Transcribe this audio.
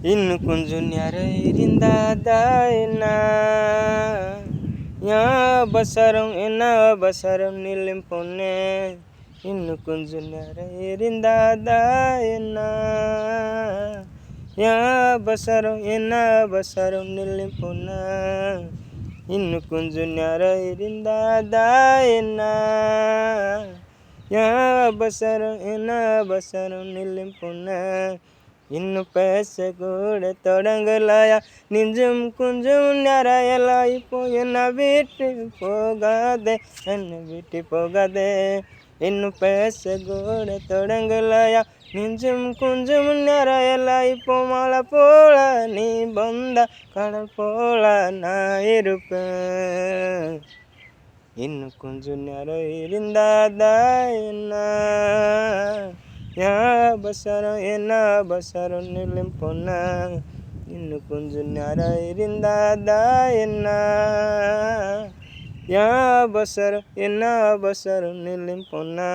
இன்னும் கொஞ்சம் நேரம் இருந்தாதா என்ன ஏன் அவசரம் என்ன அவசரம் நில்லும் பொண்ணே இன்னும் கொஞ்சம் நேரம் இருந்தாதா என்ன ஏன் அவசரம் என்ன அவசரம் நில்லும் பொண்ணே இன்னும் கொஞ்சம் நேரம் இருந்தாதா என்ன ஏன் அவசரம் என்ன அவசரம் நில்லும் பொண்ணே இன்னும் பேசக்கூட தொடங்கலையா நெஞ்சும் கொஞ்சம் நேரையெல்லாம் இப்போ என்னை விட்டு போகாதே என்னை விட்டு போகாதே இன்னும் பேசக்கூட தொடங்கலையா நெஞ்சும் கொஞ்சம் நேரையெல்லாம் இப்போ மழை போல நீ வந்த கடல் போல நான் இருப்பேன் இன்னும் கொஞ்சம் நேரம் இருந்தாதா என்ன ஏன் அவசரம் என்ன அவசரம் நில்லும் பொண்ணே இன்னும் கொஞ்சம் நேரம் இருந்தாதா என்ன ஏன் அவசரம் என்ன அவசரம் நில்லும் பொண்ணே